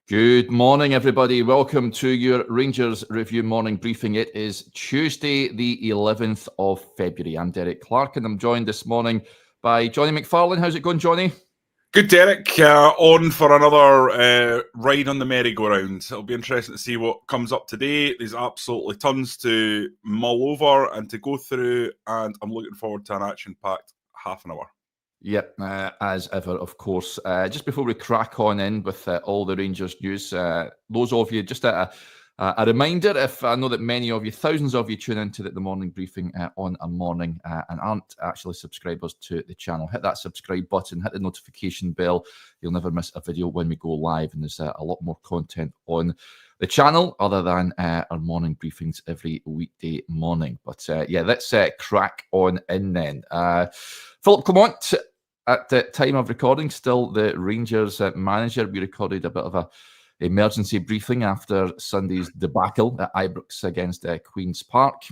Good morning, everybody. Welcome to your Rangers Review morning briefing. It is Tuesday, the 11th of February. I'm Derek Clark, and I'm joined this morning by Jonny McFarlane. How's it going, Jonny? Good, Derek. On for another ride on the merry-go-round. It'll be interesting to see what comes up today. There's absolutely tons to mull over and to go through, and I'm looking forward to an action-packed half an hour. Yep, as ever, of course. Just before we crack on in with all the Rangers news, those of you, just a reminder, if I know that many of you, thousands of you, tune into the morning briefing on a morning and aren't actually subscribers to the channel, hit that subscribe button, hit the notification bell. You'll never miss a video when we go live, and there's a lot more content on the channel other than our morning briefings every weekday morning. But yeah, let's crack on in then. Philip Clement, at the time of recording, still the Rangers manager. We recorded a bit of a emergency briefing after Sunday's debacle at Ibrox against Queen's Park.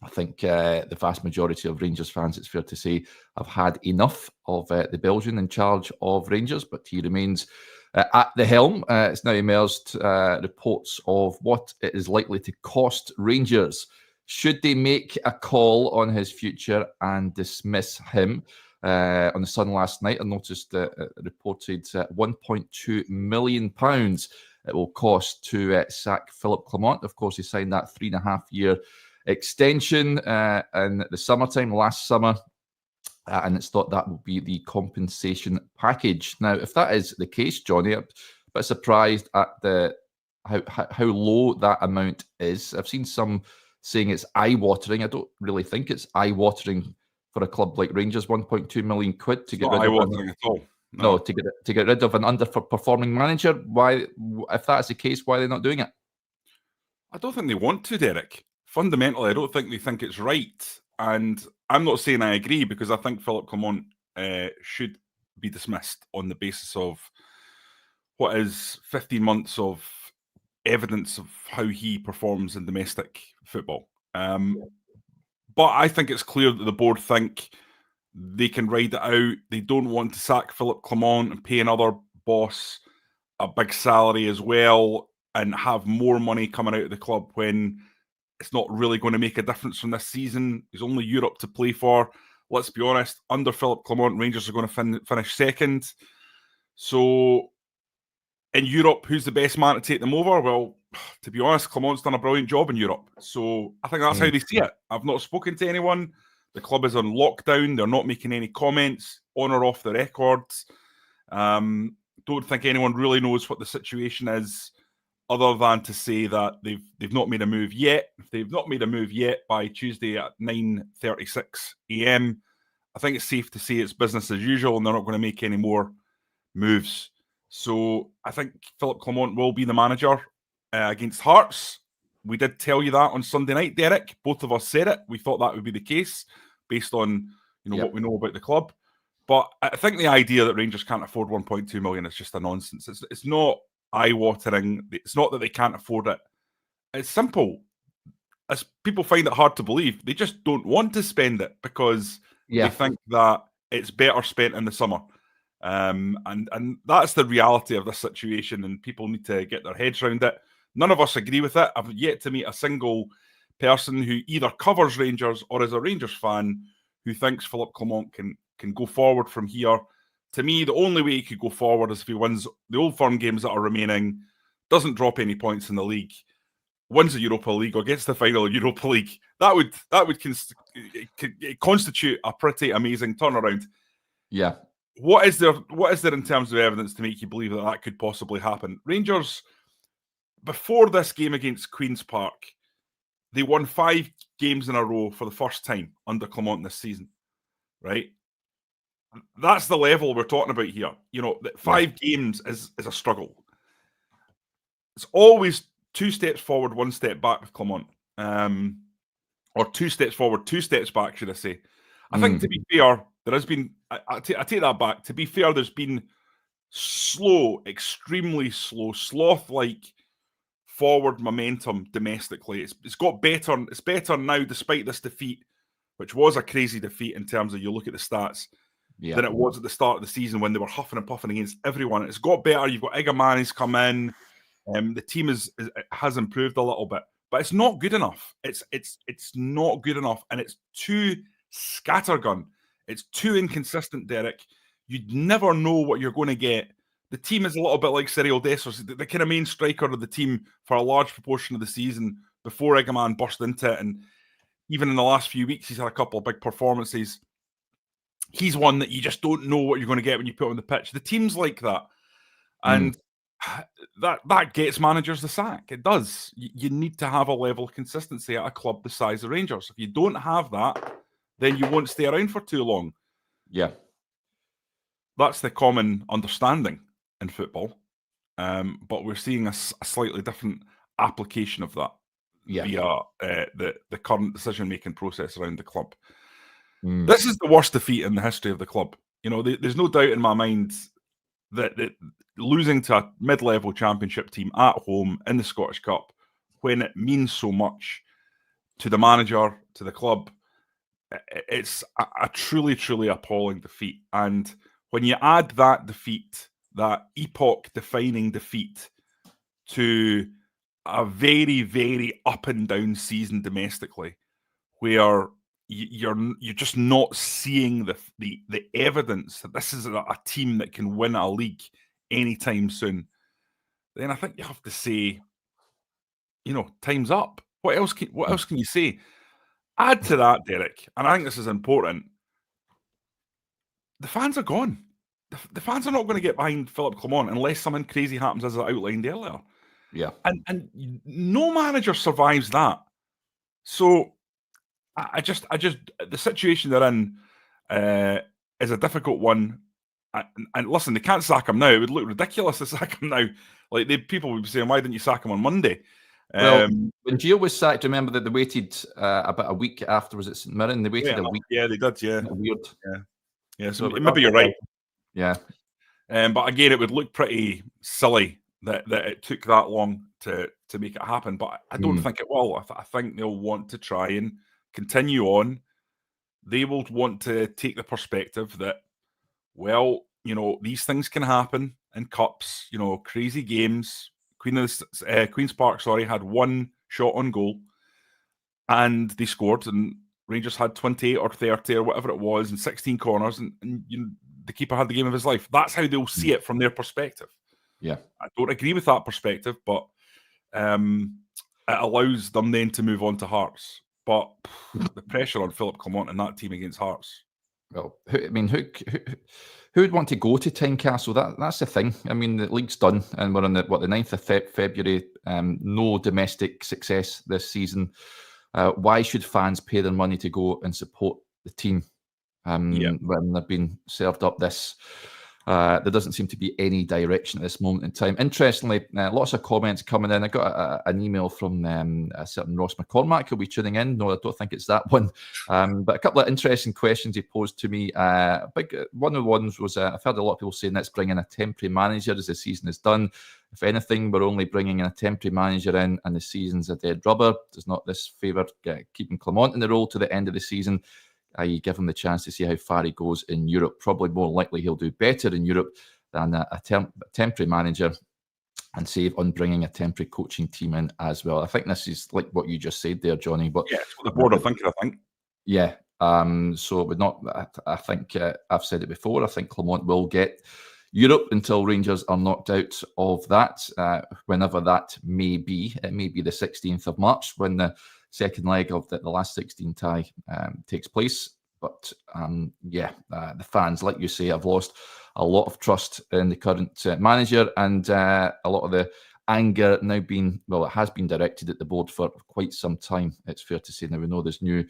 I think the vast majority of Rangers fans, it's fair to say, have had enough of the Belgian in charge of Rangers, but he remains at the helm. It's now emerged reports of what it is likely to cost Rangers should they make a call on his future and dismiss him. On the Sun last night, I noticed that it reported £1.2 million it will cost to sack Philip Clement. Of course, he signed that 3.5-year extension in the summertime, last summer, and it's thought that will be the compensation package. Now, if that is the case, Jonny, I'm a bit surprised at how low that amount is. I've seen some saying it's eye-watering. I don't really think it's eye-watering for a club like Rangers. 1.2 million quid to get rid of at all. No, to get rid of an underperforming manager. Why, if that's the case, why are they not doing it? I don't think they want to, Derek. Fundamentally, I don't think they think it's right. And I'm not saying I agree, because I think Philip Clement should be dismissed on the basis of what is 15 months of evidence of how he performs in domestic football. But I think it's clear that the board think they can ride it out. They don't want to sack Philip Clement and pay another boss a big salary as well and have more money coming out of the club when it's not really going to make a difference from this season. There's only Europe to play for. Let's be honest, under Philip Clement, Rangers are going to finish second. So in Europe, who's the best man to take them over? Well, to be honest, Clement's done a brilliant job in Europe. So I think that's how they see it. I've not spoken to anyone. The club is on lockdown. They're not making any comments on or off the records. Don't think anyone really knows what the situation is, other than to say that they've not made a move yet. If they've not made a move yet by Tuesday at 9:36 a.m., I think it's safe to say it's business as usual and they're not going to make any more moves. So I think Philip Clement will be the manager against Hearts. We did tell you that on Sunday night, Derek. Both of us said it. We thought that would be the case based on what we know about the club. But I think the idea that Rangers can't afford 1.2 million is just a nonsense. It's not eye-watering. It's not that they can't afford it. It's simple. As people find it hard to believe, they just don't want to spend it because they think that it's better spent in the summer. And that's the reality of this situation, and people need to get their heads around it. None of us agree with it. I've yet to meet a single person who either covers Rangers or is a Rangers fan who thinks Philip Clement can go forward from here. To me, the only way he could go forward is if he wins the Old Firm games that are remaining, doesn't drop any points in the league, wins the Europa League or gets the final of Europa League. That would constitute a pretty amazing turnaround. Yeah. What is there in terms of evidence to make you believe that could possibly happen? Rangers, before this game against Queen's Park, they won 5 games in a row for the first time under Clement this season, right? That's the level we're talking about here. 5 games is a struggle. It's always 2 steps forward, 1 step back with Clement. Or 2 steps forward, 2 steps back, should I say. I think, to be fair, there has been... I take that back. To be fair, there's been slow, extremely slow, sloth-like forward momentum domestically. It's got better. It's better now, despite this defeat, which was a crazy defeat in terms of you look at the stats. than it was at the start of the season when they were huffing and puffing against everyone. It's got better. You've got Egamani's come in. The team has improved a little bit, but it's not good enough. It's not good enough, and it's too scattergun. It's too inconsistent, Derek. You'd never know what you're going to get. The team is a little bit like Cyril Dessers, the kind of main striker of the team for a large proportion of the season before Egaman burst into it, and even in the last few weeks, he's had a couple of big performances. He's one that you just don't know what you're going to get when you put him on the pitch. The team's like that. And that gets managers the sack. It does. You need to have a level of consistency at a club the size of Rangers. If you don't have that, then you won't stay around for too long. Yeah. That's the common understanding in football. But we're seeing a slightly different application of that via the current decision-making process around the club. This is the worst defeat in the history of the club. You know, there's no doubt in my mind that losing to a mid-level championship team at home in the Scottish Cup, when it means so much to the manager, to the club, it's a truly, truly appalling defeat. And when you add that defeat, that epoch-defining defeat, to a very, very up and down season domestically, where you're just not seeing the evidence that this is a team that can win a league anytime soon, then I think you have to say, you know, time's up. What else can you say? Add to that, Derek, and I think this is important. The fans are gone. The fans are not going to get behind Philippe Clement unless something crazy happens, as I outlined earlier. Yeah, and no manager survives that. So I just the situation they're in is a difficult one. And listen, they can't sack him now. It would look ridiculous to sack him now. Like people would be saying, "Why didn't you sack him on Monday?" Well, when Gio was sacked, remember that they waited about a week afterwards at St Mirren. They waited a week. Yeah, they did. Yeah, weird. Yeah. So maybe you're right. Yeah. But again, it would look pretty silly that it took that long to make it happen. But I don't think it will. I think they'll want to try and continue on. They will want to take the perspective that, well, you know, these things can happen in cups. You know, crazy games. Queen's Park, had one shot on goal, and they scored, and Rangers had 28 or 30 or whatever it was, and 16 corners, and you know, the keeper had the game of his life. That's how they'll see it from their perspective. Yeah, I don't agree with that perspective, but it allows them then to move on to Hearts. But the pressure on Philippe Clement and that team against Hearts. Well, who would want to go to Tynecastle? That's the thing. I mean, the league's done, and we're on the 9th of February. No domestic success this season. Why should fans pay their money to go and support the team when they're being served up this? There doesn't seem to be any direction at this moment in time. Interestingly, lots of comments coming in. I got an email from a certain Ross McCormack who'll be tuning in. No, I don't think it's that one. But a couple of interesting questions he posed to me. One of the ones was, I've heard a lot of people saying let's bring in a temporary manager as the season is done. If anything, we're only bringing in a temporary manager in and the season's a dead rubber. Does not this favour keeping Clement in the role to the end of the season? I give him the chance to see how far he goes in Europe. Probably more likely he'll do better in Europe than a temporary manager, and save on bringing a temporary coaching team in as well. I think this is like what you just said there, Jonny. But yeah, it's what the board are thinking, I think. Yeah. So it would not. I think I've said it before. I think Clement will get Europe until Rangers are knocked out of that, whenever that may be. It may be the 16th of March when the second leg of the last 16 tie takes place. But the fans, like you say, have lost a lot of trust in the current manager, and a lot of the anger now it has been directed at the board for quite some time. It's fair to say. Now we know there's new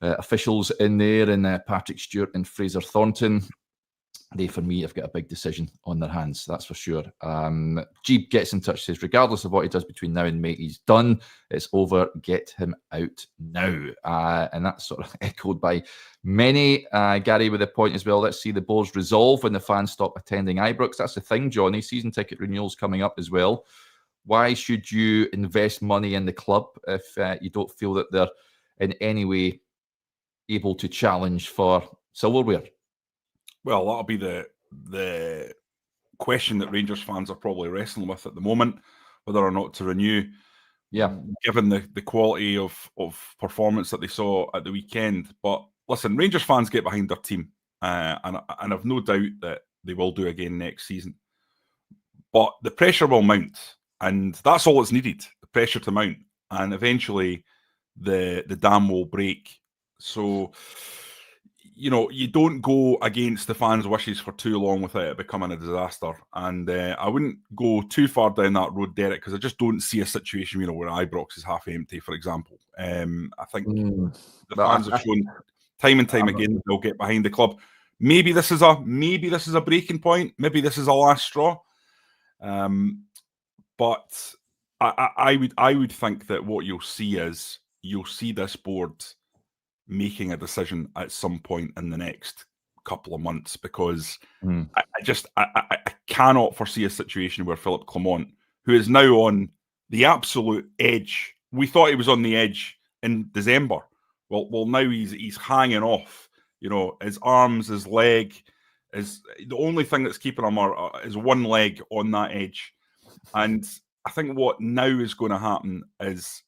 officials in there, and Patrick Stewart and Fraser Thornton. They, for me, have got a big decision on their hands, that's for sure. Jeeb gets in touch, says, regardless of what he does between now and May, he's done. It's over. Get him out now. And that's sort of echoed by many. Gary with a point as well. Let's see the boards resolve when the fans stop attending Ibrox. That's the thing, Jonny. Season ticket renewals coming up as well. Why should you invest money in the club if you don't feel that they're in any way able to challenge for silverware? Well, that'll be the question that Rangers fans are probably wrestling with at the moment, whether or not to renew. Yeah. Given the quality of performance that they saw at the weekend. But listen, Rangers fans get behind their team, and I've no doubt that they will do again next season. But the pressure will mount, and that's all that's needed, the pressure to mount. And eventually the dam will break. So, you don't go against the fans' wishes for too long without it becoming a disaster. And I wouldn't go too far down that road, Derek, because I just don't see a situation, where Ibrox is half empty, for example. I think the fans have shown time and time again they'll get behind the club. Maybe this is a breaking point. Maybe this is a last straw. But I would think that what you'll see this board making a decision at some point in the next couple of months, because I cannot foresee a situation where Philippe Clement, who is now on the absolute edge, we thought he was on the edge in December. Well, now he's hanging off. His arms, his leg, is the only thing that's keeping him is one leg on that edge. And I think what now is going to happen is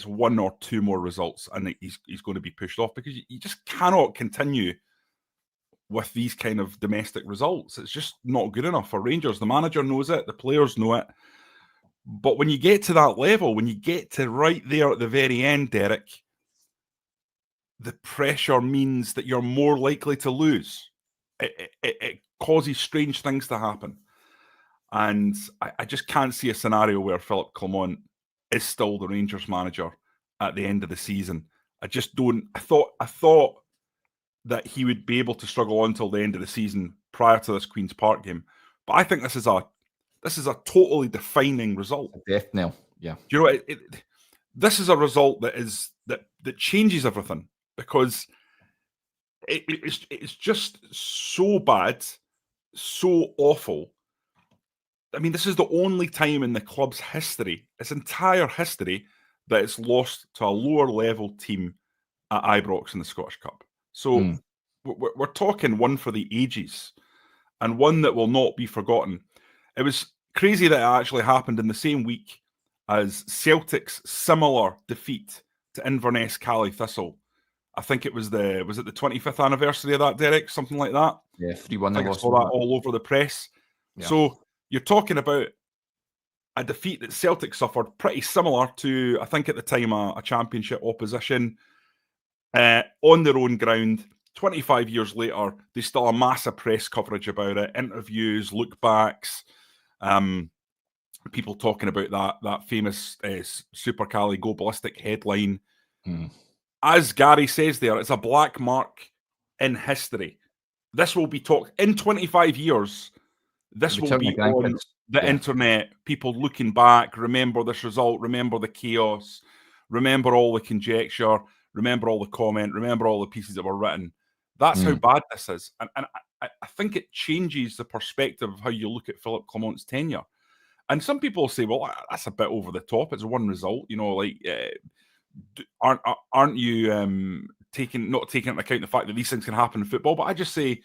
one or two more results, and he's going to be pushed off, because you just cannot continue with these kind of domestic results. It's just not good enough for Rangers. The manager knows it, the players know it. But when you get to that level, when you get to right there at the very end, Derek, the pressure means that you're more likely to lose. It causes strange things to happen. And I just can't see a scenario where Philippe Clement is still the Rangers manager at the end of the season. I just don't. I thought that he would be able to struggle on until the end of the season prior to this Queen's Park game. But I think this is a totally defining result. Definitely, yeah. Do you know this is a result that changes everything, because it's just so bad, so awful. I mean, this is the only time in the club's history, its entire history, that it's lost to a lower level team at Ibrox in the Scottish Cup. So we're talking one for the ages, and one that will not be forgotten. It was crazy that it actually happened in the same week as Celtic's similar defeat to Inverness Cally Thistle. I think it was it the 25th anniversary of that, Derek? Something like that? Yeah, 3-1. I saw that all over the press. Yeah. So you're talking about a defeat that Celtic suffered, pretty similar to, I think at the time, a championship opposition on their own ground. 25 years later, there's still a massive press coverage about it, interviews, look-backs, people talking about that famous Super Cali Go Ballistic headline. As Gary says there, it's a black mark in history. This will be talked in 25 years. This will be on the internet. People looking back, remember this result, remember the chaos, remember all the conjecture, remember all the comment, remember all the pieces that were written. That's how bad this is. And I think it changes the perspective of how you look at Philippe Clement's tenure. And some people say, well, that's a bit over the top. It's one result, aren't you not taking into account the fact that these things can happen in football? But I just say,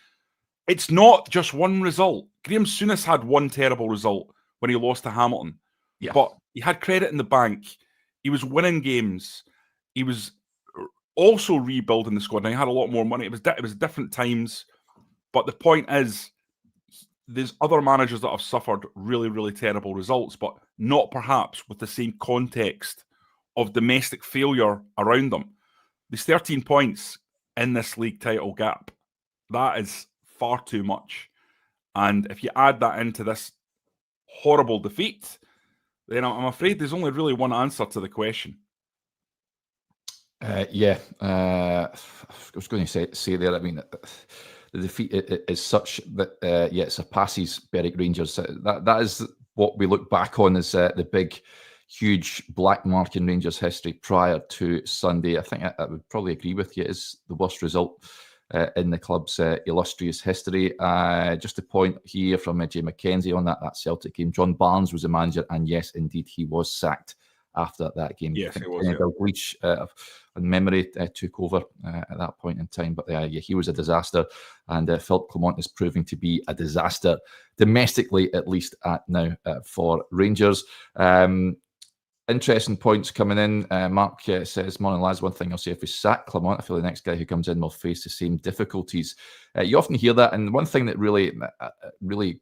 it's not just one result. Graham Souness had one terrible result when he lost to Hamilton. Yeah. But he had credit in the bank. He was winning games. He was also rebuilding the squad. Now, he had a lot more money. It was different times. But the point is, there's other managers that have suffered really, really terrible results, but not perhaps with the same context of domestic failure around them. There's 13 points in this league title gap. That is far too much. And if you add that into this horrible defeat, then I'm afraid there's only really one answer to the question. I was going to say there, I mean, the defeat is such that, it surpasses Berwick Rangers. That is what we look back on as the big, huge black mark in Rangers history prior to Sunday. I think I would probably agree with you. It is the worst result in the club's illustrious history. Just a point here from Jay McKenzie on that Celtic game. John Barnes was the manager, and yes, indeed, he was sacked after that game. Yes, I think it was. Yeah. Dalglish, in memory, took over at that point in time. But yeah, he was a disaster, and Philippe Clement is proving to be a disaster domestically, at least at now for Rangers. Interesting points coming in. Mark says, "Morning lads, one thing I'll say, if we sack Clement, I feel the next guy who comes in will face the same difficulties." You often hear that, and one thing that really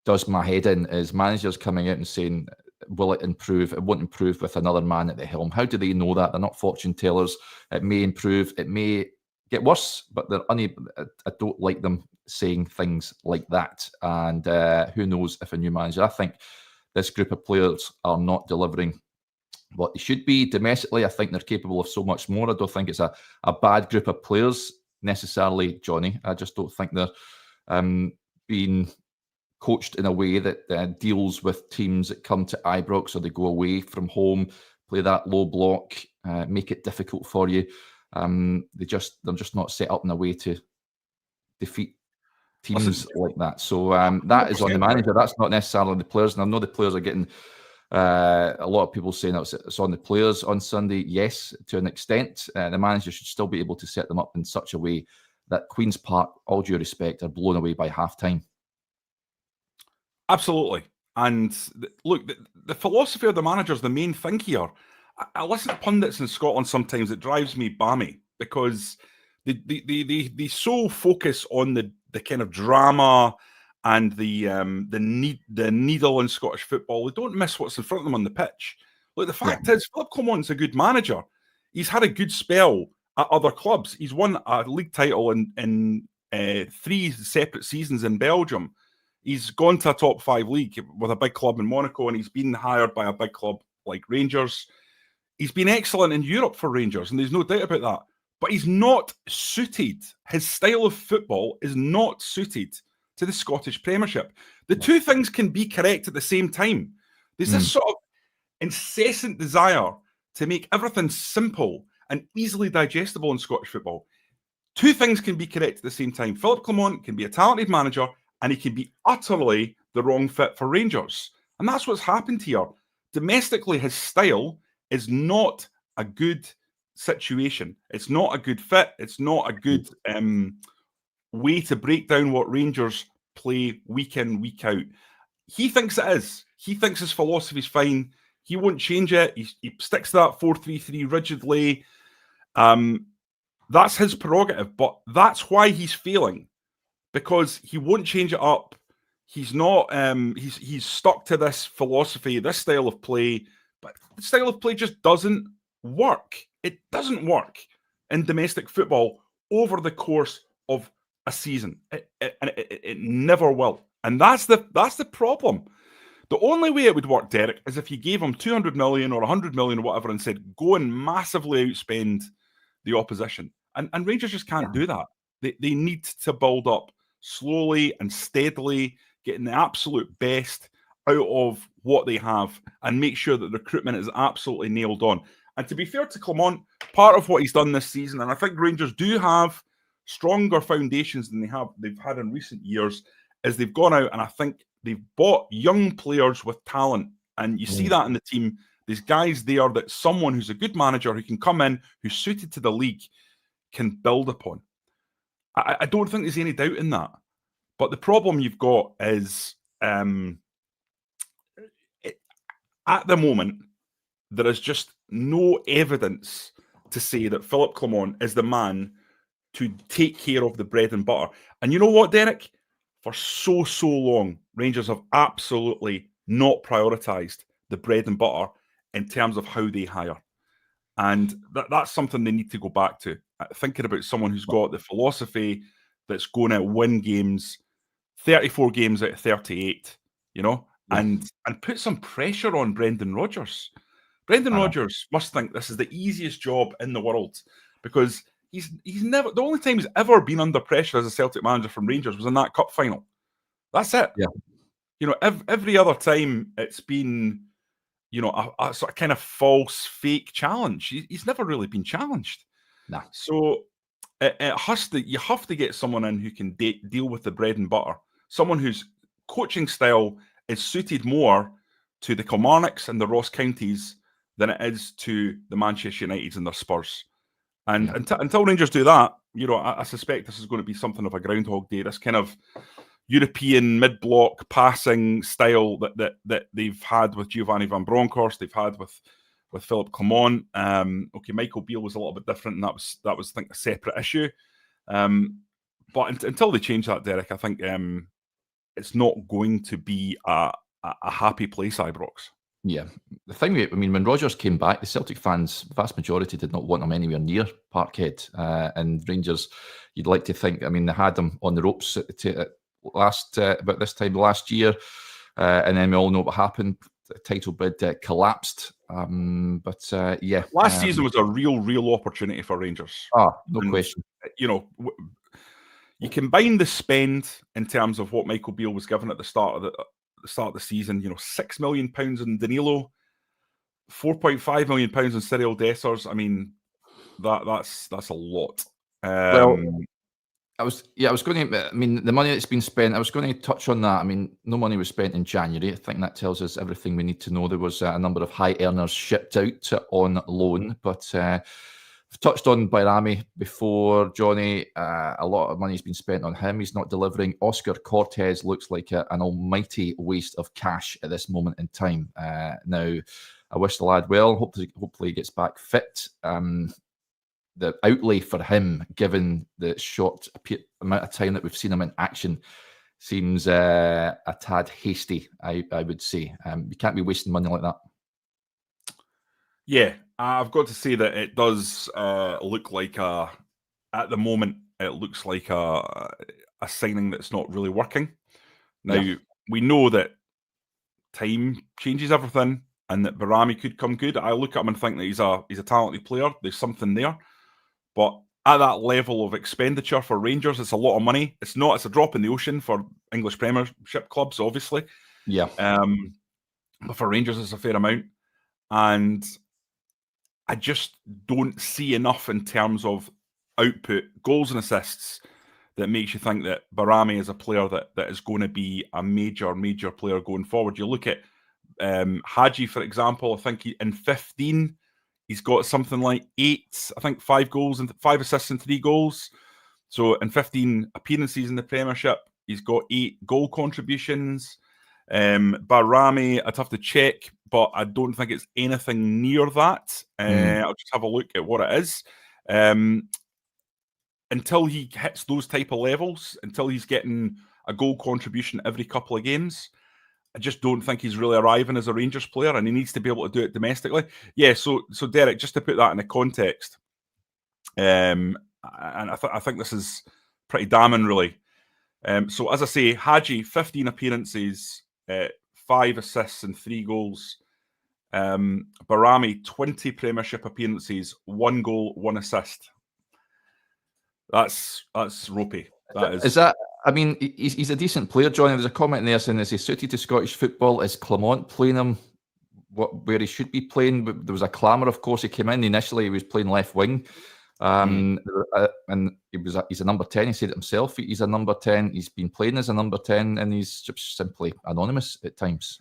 does my head in is managers coming out and saying, will it improve? It won't improve with another man at the helm. How do they know that? They're not fortune tellers. It may improve, it may get worse, but they're unable. I don't like them saying things like that. And who knows if a new manager, I think this group of players are not delivering what they should be domestically. I think they're capable of so much more. I don't think it's a bad group of players necessarily, Jonny. I just don't think they're being coached in a way that deals with teams that come to Ibrox, or they go away from home, play that low block, make it difficult for you. They're just not set up in a way to defeat teams like that. So that is on the manager. That's not necessarily the players. And I know the players are getting a lot of people saying it's on the players on Sunday. Yes, to an extent. The manager should still be able to set them up in such a way that Queen's Park, all due respect, are blown away by half-time. Absolutely. And look, the philosophy of the manager is the main thing here. I listen to pundits in Scotland sometimes. It drives me balmy because they so focus on the kind of drama and the needle in Scottish football. They don't miss what's in front of them on the pitch. Look, the fact is, Philippe Clement's a good manager. He's had a good spell at other clubs. He's won a league title in 3 separate seasons in Belgium. He's gone to a top 5 league with a big club in Monaco, and he's been hired by a big club like Rangers. He's been excellent in Europe for Rangers, and there's no doubt about that. But he's not suited. His style of football is not suited to the Scottish Premiership. The two things can be correct at the same time. There's this sort of incessant desire to make everything simple and easily digestible in Scottish football. Two things can be correct at the same time. Philippe Clement can be a talented manager, and he can be utterly the wrong fit for Rangers. And that's what's happened here. Domestically, his style is not a good situation. It's not a good fit. It's not a good way to break down what Rangers play week in, week out. He thinks it is. He thinks his philosophy is fine. He won't change it. He sticks to that 4-3-3 rigidly. That's his prerogative, but that's why he's failing. Because he won't change it up. He's not. He's stuck to this philosophy, this style of play. But the style of play just doesn't work. It doesn't work in domestic football over the course of a season. It never will. And that's the problem. The only way it would work, Derek, is if you gave him 200 million or 100 million or whatever and said, go and massively outspend the opposition. And Rangers just can't do that. They need to build up slowly and steadily, getting the absolute best out of what they have and make sure that recruitment is absolutely nailed on. And to be fair to Clement, part of what he's done this season, and I think Rangers do have stronger foundations than they've had in recent years, is they've gone out and I think they've bought young players with talent. And you see that in the team. There's guys there that someone who's a good manager who can come in, who's suited to the league, can build upon. I don't think there's any doubt in that. But the problem you've got is, at the moment, there is just no evidence to say that Philippe Clement is the man to take care of the bread and butter. And you know what, Derek? For so long, Rangers have absolutely not prioritised the bread and butter in terms of how they hire. And that's something they need to go back to. Thinking about someone who's got the philosophy that's going to win games, 34 games out of 38, and put some pressure on Brendan Rodgers. Brendan Rodgers must think this is the easiest job in the world because he's never, the only time he's ever been under pressure as a Celtic manager from Rangers was in that cup final. That's it. Yeah. Every other time it's been, a sort of kind of false, fake challenge. He's never really been challenged. Nah. So you have to get someone in who can deal with the bread and butter. Someone whose coaching style is suited more to the Kilmarnocks and the Ross Counties than it is to the Manchester Uniteds and their Spurs. And until Rangers do that, I suspect this is going to be something of a Groundhog Day. This kind of European mid-block passing style that they've had with Giovanni van Bronckhorst, they've had with Philip Clement. Okay, Michael Beale was a little bit different, and that was I think a separate issue. But until they change that, Derek, I think it's not going to be a happy place, Ibrox. Yeah, the thing, when Rodgers came back, the Celtic fans, the vast majority, did not want him anywhere near Parkhead. And Rangers, you'd like to think, they had him on the ropes about this time last year, and then we all know what happened. The title bid collapsed. Last season was a real opportunity for Rangers. No question. You combine the spend in terms of what Michael Beale was given at the start of the season, £6 million in Danilo, £4.5 million in Cyril Dessers. That's a lot. I was going to. The money that's been spent. I was going to touch on that. No money was spent in January. I think that tells us everything we need to know. There was a number of high earners shipped out on loan, but I've touched on Bayrami before, Jonny. A lot of money's been spent on him. He's not delivering. Oscar Cortez looks like an almighty waste of cash at this moment in time. Now, I wish the lad well. Hopefully he gets back fit. The outlay for him, given the short amount of time that we've seen him in action, seems a tad hasty, I would say. You can't be wasting money like that. Yeah, I've got to say that it does look like at the moment, it looks like a signing that's not really working. Now, we know that time changes everything and that Bayrami could come good. I look at him and think that he's a talented player. There's something there. But at that level of expenditure for Rangers, it's a lot of money. It's a drop in the ocean for English Premiership clubs, obviously. Yeah. But for Rangers, it's a fair amount. And I just don't see enough in terms of output, goals and assists, that makes you think that Bayrami is a player that is going to be a major player going forward. You look at Hadji, for example. I think in 15... he's got something like 5 goals and 5 assists and 3 goals. So in 15 appearances in the Premiership, he's got 8 goal contributions. Bayrami, I'd have to check, but I don't think it's anything near that. I'll just have a look at what it is. Until he hits those type of levels, until he's getting a goal contribution every couple of games, I just don't think he's really arriving as a Rangers player, and he needs to be able to do it domestically. Yeah, so Derek, just to put that in a context, and I think this is pretty damning, really. So as I say, Hadji, 15 appearances, 5 assists and 3 goals. Bayrami, 20 Premiership appearances, 1 goal, 1 assist. That's ropey. Is that? He's a decent player, Jonny. There's a comment in there saying, is he suited to Scottish football? Is Clement playing him where he should be playing? There was a clamour, of course. He came in initially, he was playing left wing. And he's a number 10. He said it himself. He's a number 10. He's been playing as a number 10, and he's just simply anonymous at times.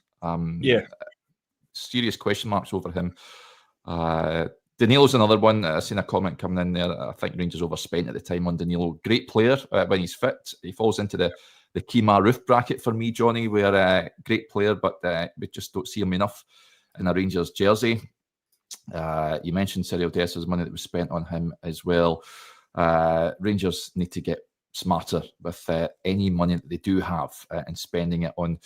Serious question marks over him. Danilo's another one. I've seen a comment coming in there. I think Rangers overspent at the time on Danilo. Great player when he's fit. He falls into the Kemar Roof bracket for me, Jonny, where great player, but we just don't see him enough in a Rangers jersey. You mentioned Cyril Dessers' money that was spent on him as well. Rangers need to get smarter with any money that they do have and spending it on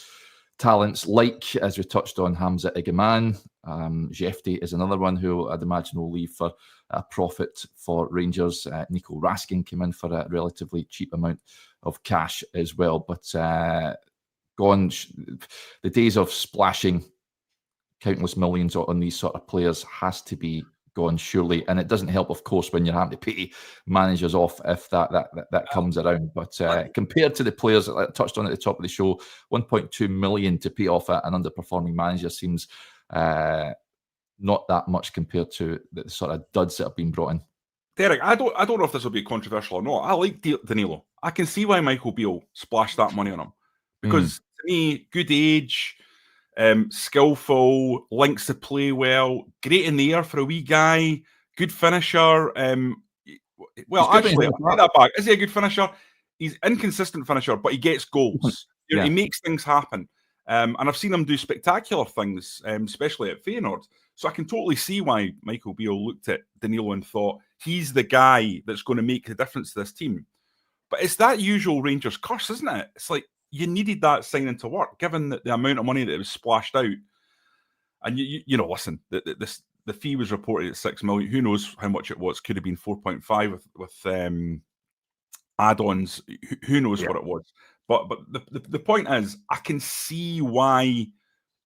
talents like, as we touched on, Hamza Igaman. Jefty is another one who I'd imagine will leave for a profit for Rangers. Nico Raskin came in for a relatively cheap amount of cash as well. But gone, the days of splashing countless millions on these sort of players has to be gone, surely. And it doesn't help, of course, when you're having to pay managers off if that comes around. But compared to the players that I touched on at the top of the show, 1.2 million to pay off an underperforming manager seems not that much compared to the sort of duds that have been brought in. Derek, I don't know if this will be controversial or not. I like Danilo. I can see why Michael Beale splashed that money on him, because to me, good age, skillful, links to play well, great in the air for a wee guy, good finisher. Well, actually, I take that back. Is he a good finisher? He's inconsistent finisher, but he gets goals. He makes things happen. And I've seen him do spectacular things, especially at Feyenoord. So I can totally see why Michael Beale looked at Danilo and thought, he's the guy that's going to make the difference to this team. But it's that usual Rangers curse, isn't it? It's like you needed that signing to work, given the amount of money that was splashed out. And, you know, listen, the fee was reported at 6 million. Who knows how much it was? Could have been 4.5 with add-ons. Who knows what it was? But the point is, I can see why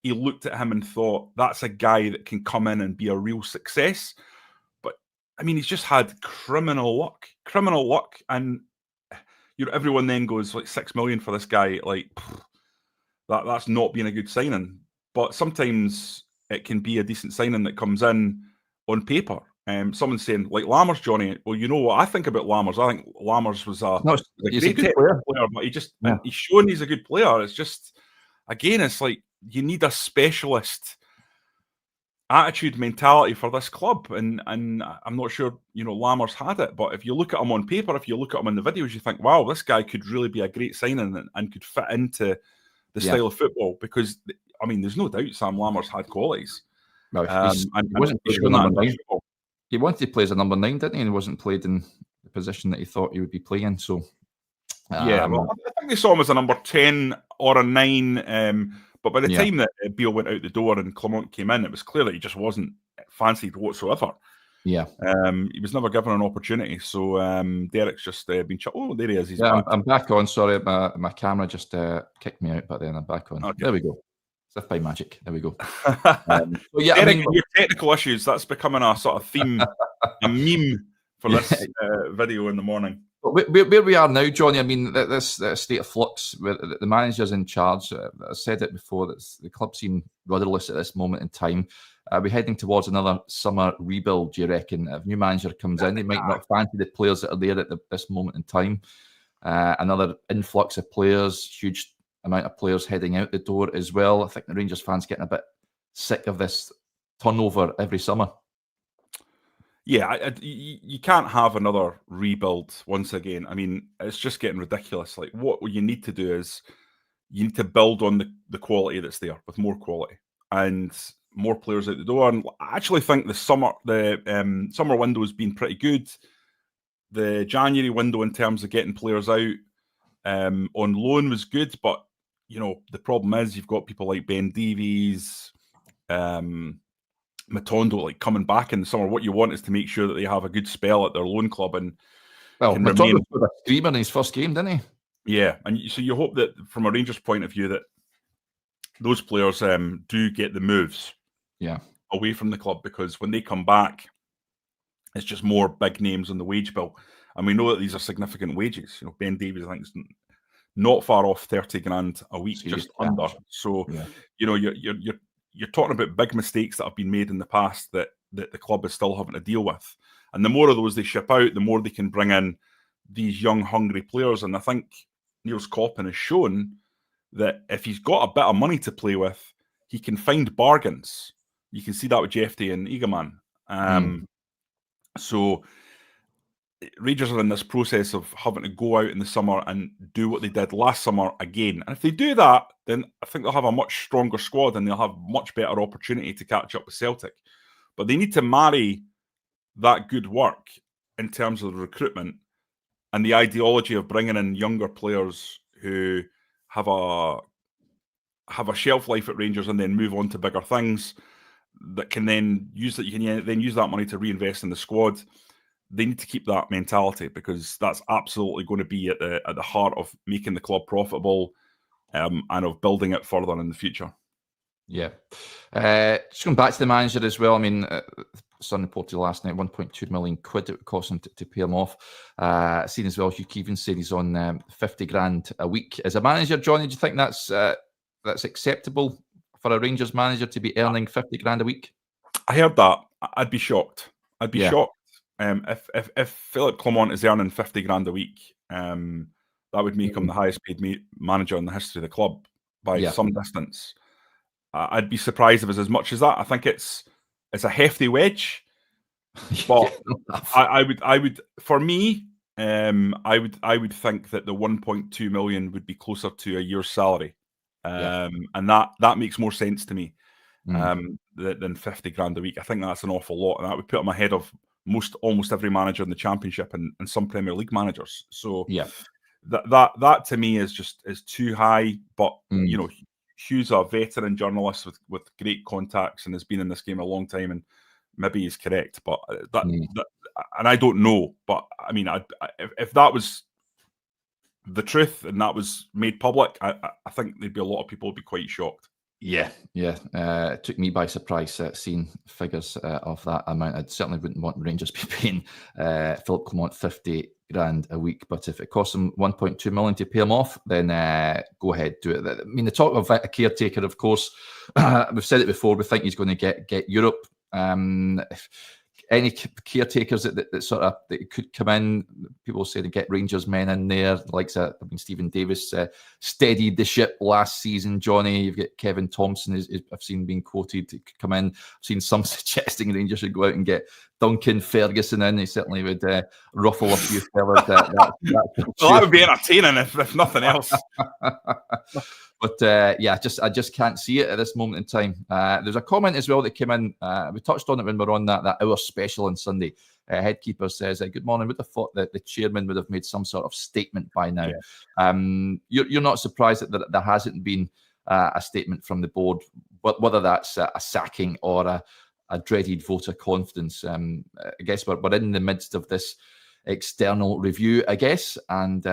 he looked at him and thought, that's a guy that can come in and be a real success. But, I mean, he's just had criminal luck. And, you know, everyone then goes, like, 6 million for this guy. Like, that's not been a good signing. But sometimes it can be a decent signing that comes in on paper. Someone's saying, like Lammers, Jonny. Well, you know what I think about Lammers? I think Lammers was a great player, but he's shown he's a good player. It's just, again, it's like you need a specialist attitude, mentality for this club, and I'm not sure, you know, Lammers had it. But if you look at him on paper, if you look at him in the videos, you think, wow, this guy could really be a great signing and could fit into the style of football. Because, I mean, there's no doubt Sam Lammers had qualities. Well, he wanted to play as a number 9, didn't he? And he wasn't played in the position that he thought he would be playing. So, well, I think they saw him as a number 10 or a 9. But by the time that Beale went out the door and Clement came in, it was clear that he just wasn't fancied whatsoever. Yeah. He was never given an opportunity. So Derek's just been oh, there he is. He's back. I'm back on. Sorry, my camera just kicked me out, but then I'm back on. Okay. There we go. It's by magic. There we go. Derek, I mean, your technical issues, that's becoming a sort of theme, a meme for this video in the morning. Where we are now, Jonny, I mean, this state of flux, where the manager's in charge. I said it before, that the club seem rudderless at this moment in time. We're heading towards another summer rebuild, do you reckon? If a new manager comes in, they might not fancy the players that are there at this moment in time. Another influx of players, huge amount of players heading out the door as well. I think the Rangers fans getting a bit sick of this turnover every summer. Yeah, you can't have another rebuild once again. I mean, it's just getting ridiculous. Like, what you need to do is you need to build on the quality that's there with more quality and more players out the door. And I actually think the summer window has been pretty good. The January window in terms of getting players out on loan was good, but you know, the problem is you've got people like Ben Davies, Matondo, like coming back in the summer. What you want is to make sure that they have a good spell at their loan club and Matondo scored a screamer in his first game, didn't he? Yeah, and so you hope that from a Rangers point of view that those players do get the moves away from the club, because when they come back, it's just more big names on the wage bill, and we know that these are significant wages. You know, Ben Davies, I think, is not far off 30 grand a week, just under. So, you know, you're talking about big mistakes that have been made in the past that the club is still having to deal with. And the more of those they ship out, the more they can bring in these young, hungry players. And I think Niels Koppen has shown that if he's got a bit of money to play with, he can find bargains. You can see that with Jefty and Egerman. So Rangers are in this process of having to go out in the summer and do what they did last summer again. And if they do that, then I think they'll have a much stronger squad and they'll have much better opportunity to catch up with Celtic. But they need to marry that good work in terms of the recruitment and the ideology of bringing in younger players who have a shelf life at Rangers and then move on to bigger things that can then use that. You can then use that money to reinvest in the squad. They need to keep that mentality, because that's absolutely going to be at the heart of making the club profitable and of building it further in the future. Yeah. Just going back to the manager as well. I mean, Sun reported last night 1.2 million quid it would cost him to pay him off. Seen as well, Hugh Keevan said he's on 50 grand a week as a manager. Jonny, do you think that's acceptable for a Rangers manager to be earning 50 grand a week? I heard that. I'd be shocked. I'd be shocked. If Philip Clement is earning 50 grand a week, that would make him the highest paid manager in the history of the club by some distance. I'd be surprised if it's as much as that. I think it's a hefty wedge, but I would for me, I would think that the 1.2 million would be closer to a year's salary, and that makes more sense to me than 50 grand a week. I think that's an awful lot, and that would put him ahead of almost every manager in the Championship and some Premier League managers. So that to me is too high. But you know, Hugh's a veteran journalist with great contacts and has been in this game a long time, and maybe he's correct. But that and I don't know. But I mean, if that was the truth and that was made public, I think there'd be a lot of people who'd be quite shocked. Yeah. It took me by surprise seeing figures of that amount. I certainly wouldn't want Rangers to be paying Philip Clement 50 grand a week, but if it costs them 1.2 million to pay him off, then go ahead, do it. I mean, the talk of a caretaker, of course, we've said it before, we think he's going to get Europe. If any caretakers that sort of that could come in, people say to get Rangers men in there, like Stephen Davis steadied the ship last season. Jonny, you've got Kevin Thompson, I've seen being quoted to come in. I've seen some suggesting Rangers should go out and get Duncan Ferguson in. He certainly would ruffle a few fellas. Well, that would be entertaining if nothing else. But I just can't see it at this moment in time. There's a comment as well that came in. We touched on it when we were on that hour special on Sunday. Headkeeper says, "Good morning. Would have thought that the chairman would have made some sort of statement by now." Yeah. You're not surprised that there hasn't been a statement from the board, whether that's a sacking or a dreaded vote of confidence. I guess we're in the midst of this external review, I guess, and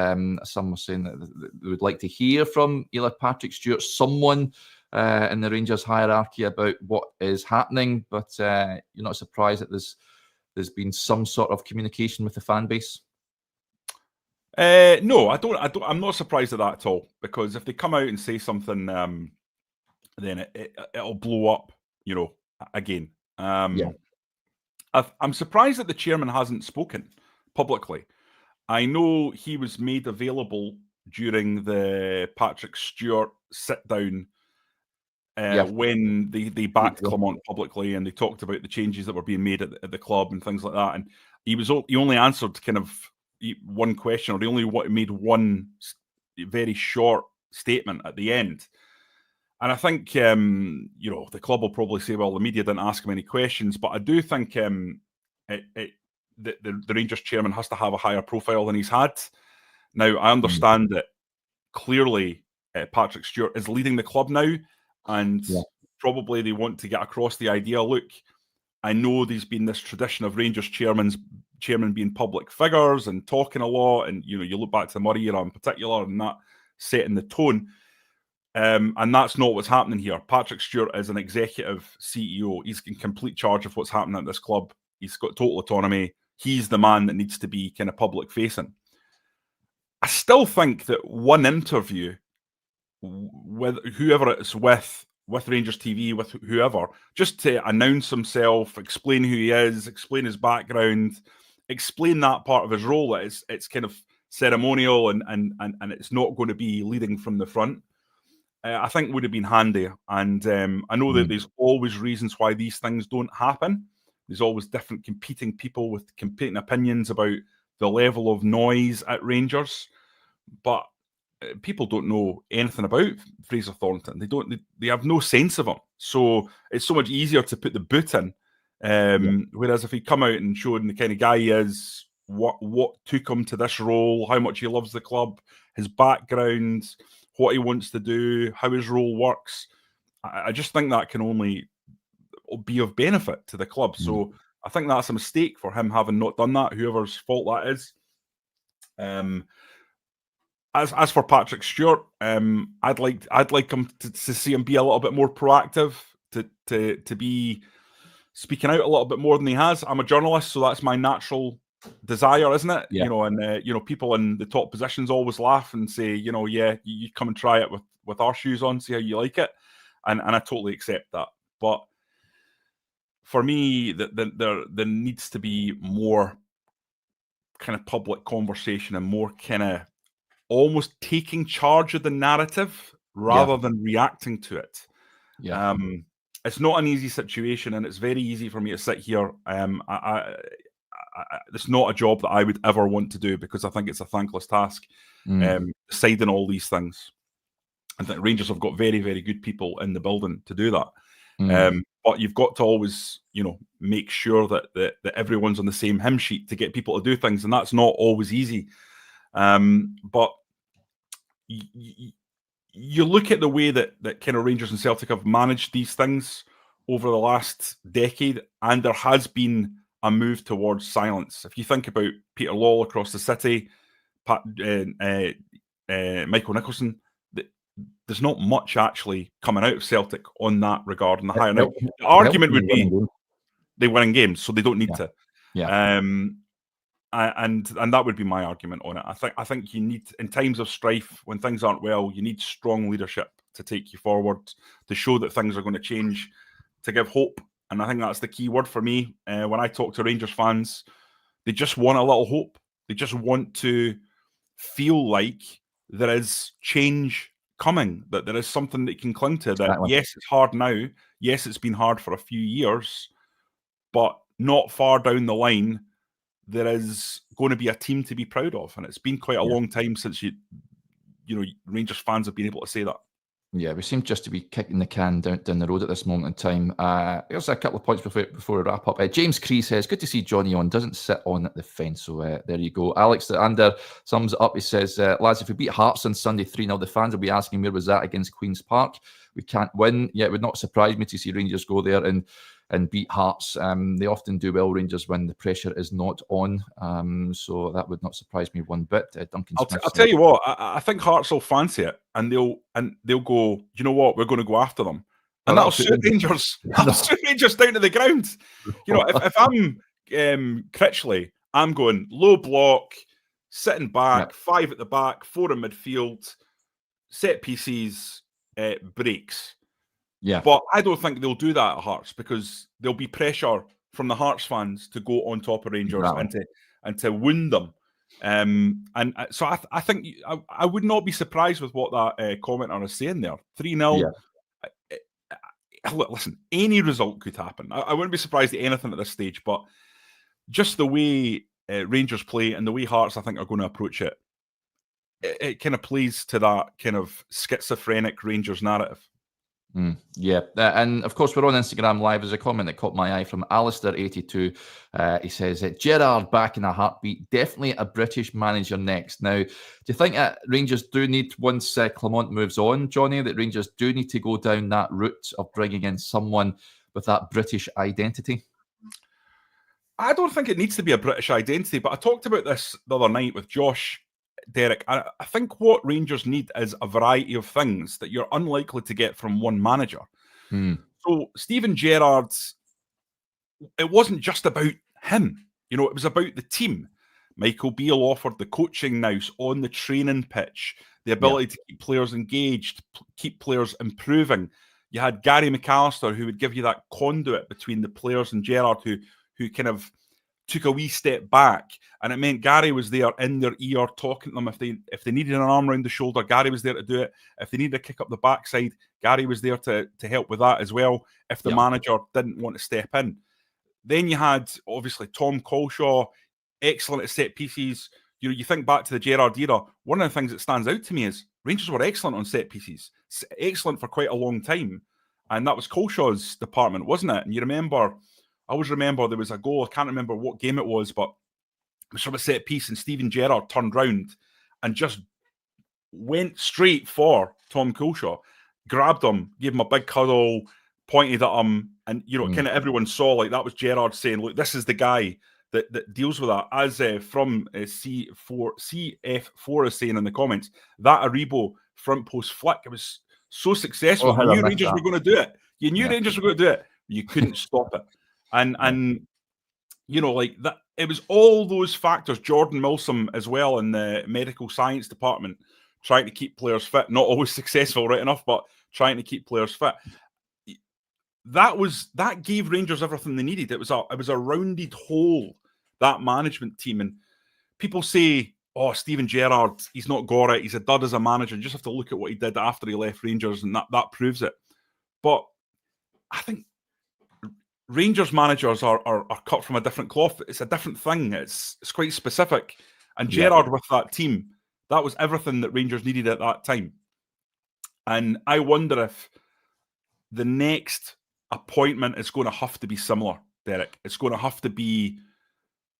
some were saying that they would like to hear from either Patrick Stewart, someone in the Rangers hierarchy, about what is happening. But you're not surprised that there's been some sort of communication with the fan base? No, I don't. I'm not surprised at that at all, because if they come out and say something, then it'll blow up, again. I'm surprised that the chairman hasn't spoken publicly. I know he was made available during the Patrick Stewart sit down when they backed Clement publicly, and they talked about the changes that were being made at the club and things like that. And he only answered kind of one question, or he only made one very short statement at the end. And I think the club will probably say, well, the media didn't ask him any questions, but I do think the Rangers chairman has to have a higher profile than he's had. Now, I understand that clearly Patrick Stewart is leading the club now, and probably they want to get across the idea, look, I know there's been this tradition of Rangers chairmen being public figures and talking a lot, and you look back to the Murray era in particular, and that setting the tone. And that's not what's happening here. Patrick Stewart is an executive CEO. He's in complete charge of what's happening at this club. He's got total autonomy. He's the man that needs to be kind of public facing. I still think that one interview, with whoever it's with Rangers TV, with whoever, just to announce himself, explain who he is, explain his background, explain that part of his role, that it's kind of ceremonial and it's not going to be leading from the front, I think would have been handy. And I know that there's always reasons why these things don't happen. There's always different competing people with competing opinions about the level of noise at Rangers. But people don't know anything about Fraser Thornton. They have no sense of him. So it's so much easier to put the boot in. Whereas if he come out and showed the kind of guy he is, what took him to this role, how much he loves the club, his background, what he wants to do, how his role works, I just think that can only be of benefit to the club. So I think that's a mistake for him having not done that, whoever's fault that is. As for Patrick Stewart, I'd like him to see him be a little bit more proactive, to be speaking out a little bit more than he has. I'm a journalist, so that's my natural desire, isn't it? And people in the top positions always laugh and say, you come and try it with our shoes on, see how you like it, and I totally accept that. But for me, there needs to be more kind of public conversation and more kind of almost taking charge of the narrative rather than reacting to it. Yeah. It's not an easy situation, and it's very easy for me to sit here. It's not a job that I would ever want to do, because I think it's a thankless task, deciding all these things. I think Rangers have got very, very good people in the building to do that. But you've got to always, make sure that everyone's on the same hymn sheet to get people to do things, and that's not always easy. But you look at the way that kind of Rangers and Celtic have managed these things over the last decade, and there has been a move towards silence. If you think about Peter Lawwell across the city, Michael Nicholson, there's not much actually coming out of Celtic on that regard. And the higher now, the argument would be they win games, so they don't need to. Yeah. And that would be my argument on it. I think you need, in times of strife, when things aren't well, you need strong leadership to take you forward, to show that things are going to change, to give hope. And I think that's the key word for me. When I talk to Rangers fans, they just want a little hope. They just want to feel like there is change coming, that there is something that you can cling to. That exactly. Yes, it's hard now. Yes, it's been hard for a few years, but not far down the line, there is going to be a team to be proud of. And it's been quite a long time since Rangers fans have been able to say that. Yeah, we seem just to be kicking the can down the road at this moment in time. Here's a couple of points before we wrap up. James Cree says, good to see Jonny on, doesn't sit on the fence. So there you go. Alex Ander sums it up. He says, lads, if we beat Hearts on Sunday 3-0, the fans will be asking where was that against Queen's Park. We can't win. Yeah, it would not surprise me to see Rangers go there and beat Hearts. They often do well, Rangers, when the pressure is not on. So that would not surprise me one bit. Duncan Smith, I'll tell you what, I think Hearts will fancy it, and they'll go, you know what, we're going to go after them. And that'll suit Rangers. That'll suit Rangers down to the ground. If I'm Critchley, I'm going low block, sitting back, 5 at the back, 4 in midfield, set pieces, breaks. Yeah, but I don't think they'll do that at Hearts, because there'll be pressure from the Hearts fans to go on top of Rangers and to wound them. So I think I would not be surprised with what that commenter is saying there. 3-0. Listen, any result could happen. I wouldn't be surprised at anything at this stage, but just the way Rangers play and the way Hearts, I think, are going to approach it, it kind of plays to that kind of schizophrenic Rangers narrative. Yeah, and of course we're on Instagram Live. There's a comment that caught my eye from Alistair82. He says, Gerrard back in a heartbeat, definitely a British manager next. Now, do you think that Rangers do need, once Clement moves on, Jonny, that Rangers do need to go down that route of bringing in someone with that British identity? I don't think it needs to be a British identity, but I talked about this the other night with Josh, Derek. I think what Rangers need is a variety of things that you're unlikely to get from one manager. So Steven Gerrard, it wasn't just about him. It was about the team. Michael Beale offered the coaching nous on the training pitch, the ability to keep players engaged, keep players improving. You had Gary McAllister, who would give you that conduit between the players and Gerrard, who kind of took a wee step back, and it meant Gary was there in their ear talking to them. If they needed an arm around the shoulder, Gary was there to do it. If they needed a kick up the backside, Gary was there to help with that as well, if the manager didn't want to step in. Then you had, obviously, Tom Colshaw, excellent at set pieces. You think back to the Gerrard era, one of the things that stands out to me is Rangers were excellent on set pieces, excellent for quite a long time, and that was Colshaw's department, wasn't it? And I always remember there was a goal, I can't remember what game it was, but it was from a set piece, and Steven Gerrard turned round and just went straight for Tom Colshaw, grabbed him, gave him a big cuddle, pointed at him, and kind of everyone saw like that was Gerrard saying, look, this is the guy that deals with that. As from CF4 is saying in the comments, that Aribo front post flick, it was so successful. You knew Rangers were going to do it. You knew Rangers were going to do it. You couldn't stop it. And like that, it was all those factors. Jordan Milsom as well in the medical science department, trying to keep players fit. Not always successful, right enough, but trying to keep players fit. That gave Rangers everything they needed. It was a rounded whole, that management team. And people say, oh, Steven Gerrard, he's not got it. He's a dud as a manager. You just have to look at what he did after he left Rangers, and that proves it. But I think Rangers managers are cut from a different cloth. It's a different thing. It's quite specific. And Gerrard with that team, that was everything that Rangers needed at that time. And I wonder if the next appointment is going to have to be similar, Derek. It's going to have to be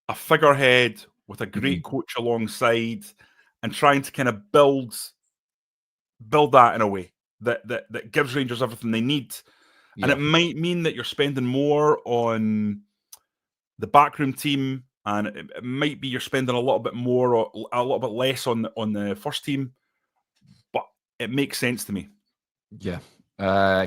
a figurehead with a great coach alongside, and trying to kind of build that in a way that gives Rangers everything they need. And it might mean that you're spending more on the backroom team, and it might be you're spending a little bit more or a little bit less on the first team. But it makes sense to me. Yeah.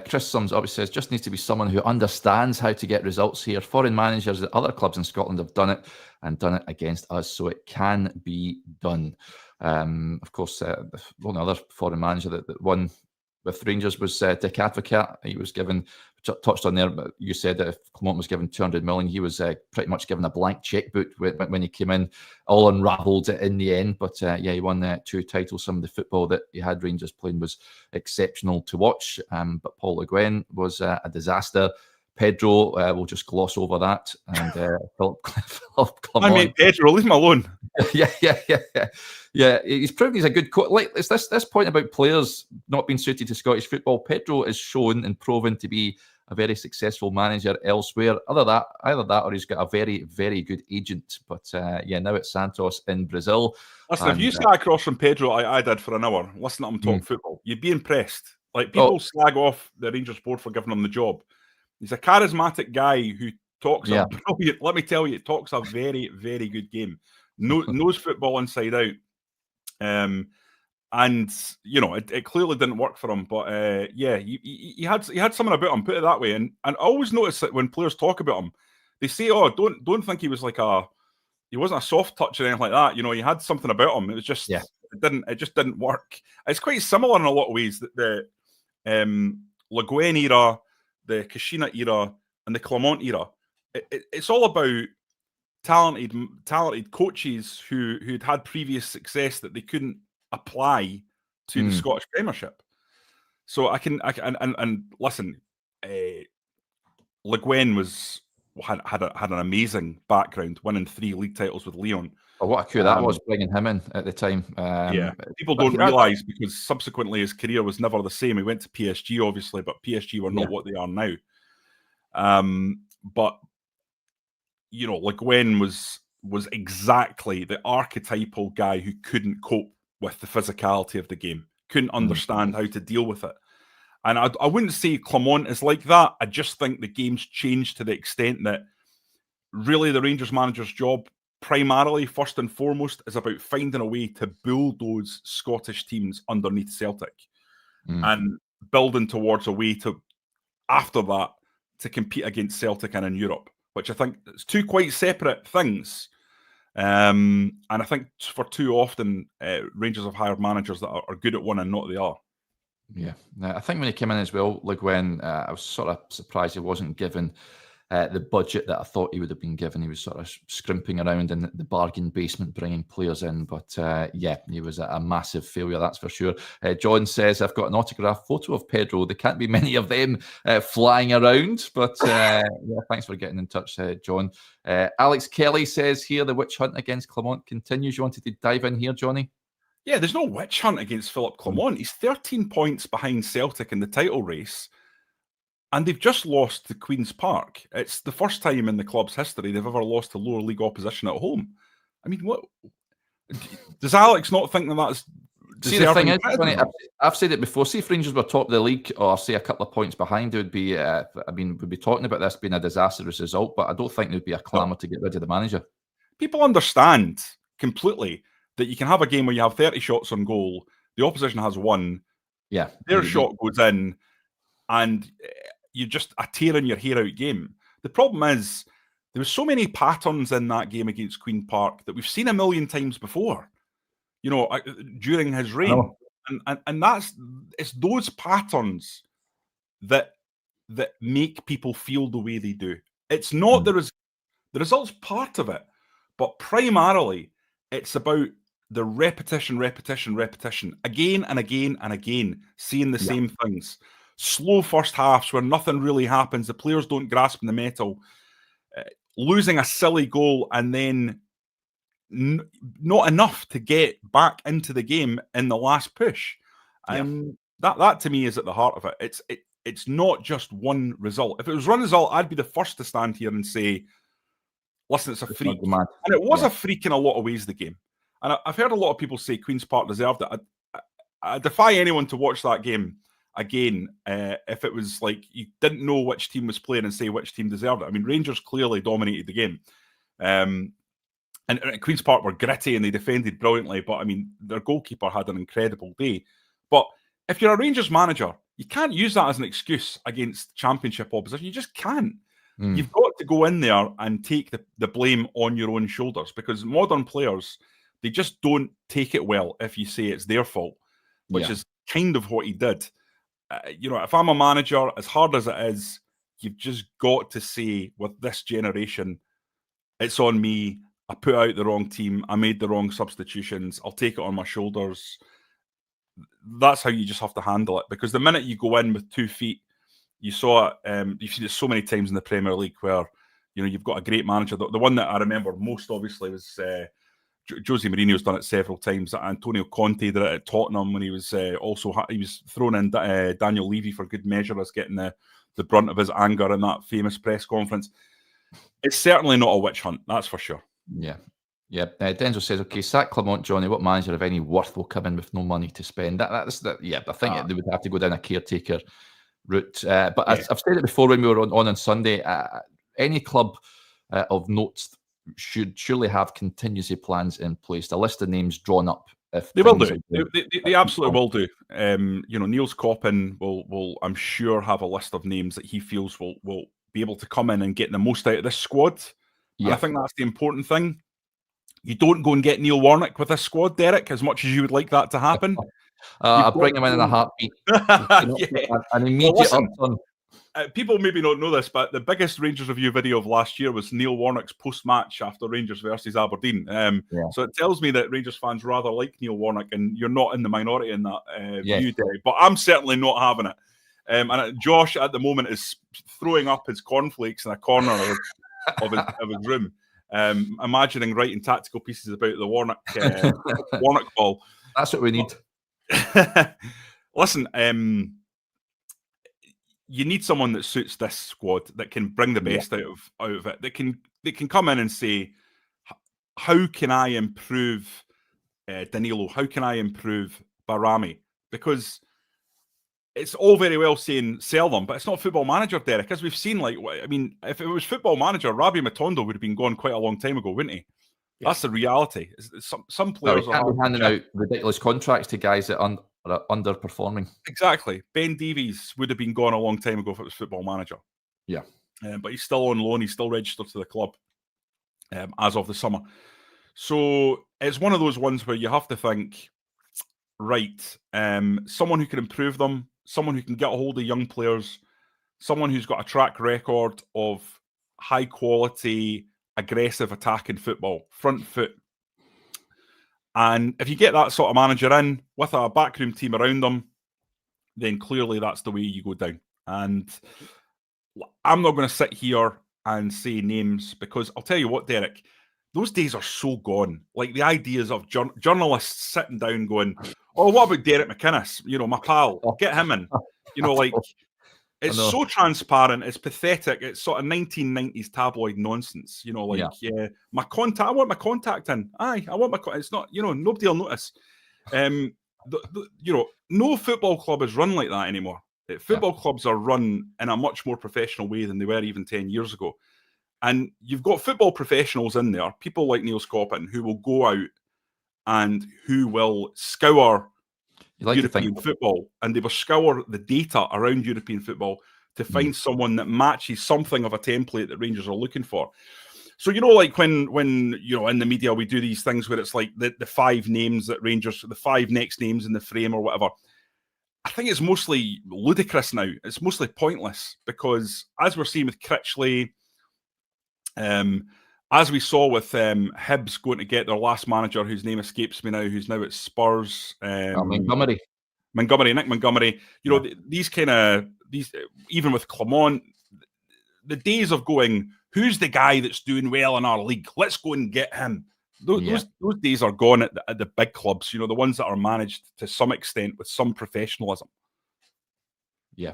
Chris sums up, he says, just needs to be someone who understands how to get results here. Foreign managers at other clubs in Scotland have done it and done it against us, so it can be done. Of course, the only other foreign manager that won with Rangers was Dick Advocaat. He was given, touched on there, but you said that if Clement was given 200 million, he was pretty much given a blank checkbook when he came in, all unravelled in the end. But he won 2 titles. Some of the football that he had Rangers playing was exceptional to watch. But Paul Le Guen was a disaster. Pedro, we'll just gloss over that. And Philip Clement. I mean, Pedro, leave him alone. Yeah, he's proven he's a good coach. Like, it's this point about players not being suited to Scottish football. Pedro is shown and proven to be a very successful manager elsewhere. Either that, or he's got a very, very good agent. But now it's Santos in Brazil. Listen, if you sat across from Pedro, I did for an hour, listen to him talk football, you'd be impressed. Like, people slag off the Rangers board for giving him the job. He's a charismatic guy who talks a brilliant, let me tell you, talks a very, very good game. Knows football inside out. And it clearly didn't work for him. But he had something about him, put it that way. And I always notice that when players talk about him, they say, "Oh, don't think he was he wasn't a soft touch or anything like that." He had something about him. It was just it just didn't work. It's quite similar in a lot of ways that the Le Guen era, the Kashina era, and the Clement era. It's all about talented coaches who'd had previous success that they couldn't apply to the Scottish Premiership. So I can listen. Le Guen had an amazing background, winning 3 league titles with Lyon. Oh, what a coup that was, bringing him in at the time. People don't realise, because subsequently his career was never the same. He went to PSG, obviously, but PSG were not what they are now. But Le Guen was exactly the archetypal guy who couldn't cope with the physicality of the game, couldn't understand how to deal with it. And I wouldn't say Clement is like that. I just think the game's changed to the extent that really the Rangers manager's job, primarily, first and foremost, is about finding a way to bulldoze Scottish teams underneath Celtic and building towards a way to, after that, to compete against Celtic and in Europe, which I think is 2 quite separate things. And I think for too often, Rangers have hired managers that are good at one and not the other. Yeah, I think when he came in as well, Le Guen, I was sort of surprised he wasn't given the budget that I thought he would have been given. He was sort of scrimping around in the bargain basement, bringing players in. But he was a massive failure, that's for sure. John says, I've got an autographed photo of Pedro. There can't be many of them flying around. But thanks for getting in touch, John. Alex Kelly says here, the witch hunt against Clement continues. You wanted to dive in here, Johnny? Yeah, there's no witch hunt against Philip Clement. He's 13 points behind Celtic in the title race, and they've just lost to Queen's Park. It's the first time in the club's history they've ever lost to lower league opposition at home. I mean, what does Alex not think that's? See, the thing is, Johnny, I've said it before. See, if Rangers were top of the league, or say a couple of points behind, it would be. We'd be talking about this being a disastrous result, but I don't think there'd be a clamour to get rid of the manager. People understand completely that you can have a game where you have 30 shots on goal, the opposition has 1, their shot goes in, and you just a tearing your hair out game. The problem is there were so many patterns in that game against Queen Park that we've seen a million times before, during his reign. And it's those patterns that make people feel the way they do. It's not the results part of it, but primarily it's about the repetition, again and again and again, seeing the same things. slow first halves where nothing really happens, the players don't grasp the metal, losing a silly goal and then not enough to get back into the game in the last push. And that to me is at the heart of it. It's not just one result. If it was one result, I'd be the first to stand here and say, listen, it's a freak. And it was a freak in a lot of ways, the game. And I've heard a lot of people say Queen's Park deserved it. I defy anyone to watch that game again if it was like you didn't know which team was playing and say which team deserved it. I mean, Rangers clearly dominated the game. And Queen's Park were gritty and they defended brilliantly. But, I mean, their goalkeeper had an incredible day. But if you're a Rangers manager, you can't use that as an excuse against championship opposition. You just can't. You've got to go in there and take the blame on your own shoulders, because modern players, they just don't take it well if you say it's their fault, which is kind of what he did. If I'm a manager, as hard as it is, you've just got to say, with this generation, it's on me. I put out the wrong team. I made the wrong substitutions. I'll take it on my shoulders. That's how you just have to handle it, because the minute you go in with 2 feet, you saw it. You've seen it so many times in the Premier League where you've got a great manager. The one that I remember most obviously was Jose Mourinho's done it several times. Antonio Conte did it at Tottenham when he was he was thrown in Daniel Levy for good measure as getting the brunt of his anger in that famous press conference. It's certainly not a witch hunt, that's for sure. Yeah. Denzel says, okay, sack Clement, Jonny. What manager of any worth will come in with no money to spend? I think they would have to go down a caretaker route. But I've said it before when we were on Sunday. Any club of note should surely have contingency plans in place. A list of names drawn up. If they will do. They absolutely will do. Niels Coppin will, I'm sure, have a list of names that he feels will be able to come in and get the most out of this squad. Yeah. And I think that's the important thing. You don't go and get Neil Warnock with this squad, Derek, as much as you would like that to happen. I'll bring him in a heartbeat. An immediate upturn. People maybe don't know this, but the biggest Rangers review video of last year was Neil Warnock's post-match after Rangers versus Aberdeen. So it tells me that Rangers fans rather like Neil Warnock, and you're not in the minority in that view, Derek. But I'm certainly not having it. And Josh at the moment is throwing up his cornflakes in a corner of his room. Imagining writing tactical pieces about the Warnock ball. That's what we need. Listen, you need someone that suits this squad, that can bring the best out of it. They can come in and say, how can I improve Danilo? How can I improve Barami? Because it's all very well saying sell them, but it's not Football Manager, Derek. As we've seen, if it was Football Manager, Rabbi Matondo would have been gone quite a long time ago, wouldn't he? Yeah. That's the reality. Some players are handing out ridiculous contracts to guys that are underperforming. Exactly. Ben Davies would have been gone a long time ago if it was Football Manager. Yeah. But he's still on loan. He's still registered to the club as of the summer. So it's one of those ones where you have to think, right, someone who can improve them, someone who can get a hold of young players, someone who's got a track record of high quality, aggressive attacking football, front foot. And if you get that sort of manager in with a backroom team around them, then clearly that's the way you go down. And I'm not going to sit here and say names, because I'll tell you what, Derek, those days are so gone. Like the ideas of journalists sitting down going, oh, what about Derek McInnes? My pal, get him in. It's so transparent. It's pathetic. It's sort of 1990s tabloid nonsense. My contact. I want my contact in. Aye, I want my. It's not. Nobody will notice. No football club is run like that anymore. Football clubs are run in a much more professional way than they were even 10 years ago. And you've got football professionals in there, people like Niels Coppin, who will go out and who will scour European football, and they will scour the data around European football to find someone that matches something of a template that Rangers are looking for. So, like when in the media we do these things where it's like the 5 names that Rangers, the 5 next names in the frame or whatever. I think it's mostly ludicrous now. It's mostly pointless, because as we're seeing with Critchley, as we saw with Hibs going to get their last manager, whose name escapes me now, who's now at Spurs. Montgomery. Nick Montgomery, these even with Clement, the days of going, who's the guy that's doing well in our league? Let's go and get him. Those days are gone at the big clubs, the ones that are managed to some extent with some professionalism. Yeah.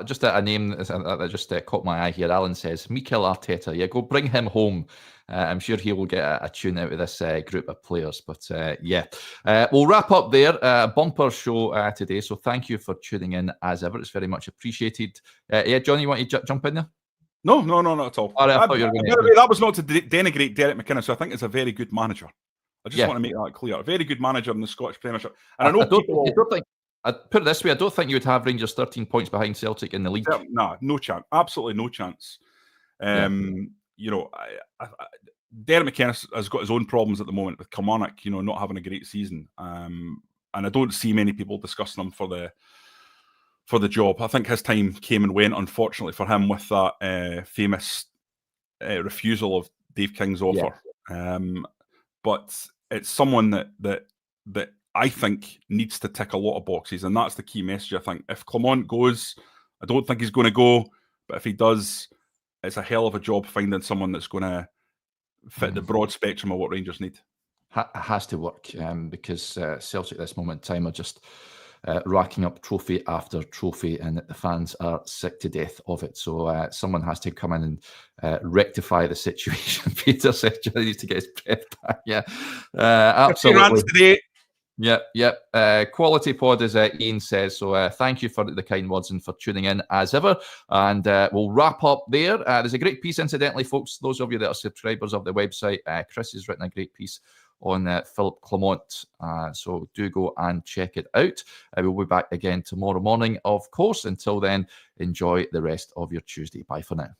Just a name that just caught my eye here. Alan says, Mikel Arteta. Yeah, go bring him home. I'm sure he will get a tune out of this group of players. But we'll wrap up there. Bumper show today. So thank you for tuning in as ever. It's very much appreciated. Jonny, you want to jump in there? No, not at all. All right, by the way, that was not to denigrate Derek McInnes. So I think it's a very good manager. I just want to make that clear. A very good manager in the Scottish Premiership. And I know I'd put it this way, I don't think you would have Rangers 13 points behind Celtic in the league. No chance. Absolutely no chance. Derek McInnes has got his own problems at the moment with Kilmarnock, not having a great season. And I don't see many people discussing him for the job. I think his time came and went, unfortunately for him, with that famous refusal of Dave King's offer. Yeah. But it's someone that I think needs to tick a lot of boxes, and that's the key message. I think if Clement goes, I don't think he's going to go, but if he does, it's a hell of a job finding someone that's going to fit the broad spectrum of what Rangers need. Has to work because Celtic at this moment in time are just racking up trophy after trophy, and the fans are sick to death of it. So someone has to come in and rectify the situation. Peter said he needs to get his breath back. Yeah, absolutely. Quality pod, as Ian says. So thank you for the kind words and for tuning in as ever. And we'll wrap up there. There's a great piece, incidentally, folks. Those of you that are subscribers of the website, Chris has written a great piece on Philip Clement. So do go and check it out. We'll be back again tomorrow morning, of course. Until then, enjoy the rest of your Tuesday. Bye for now.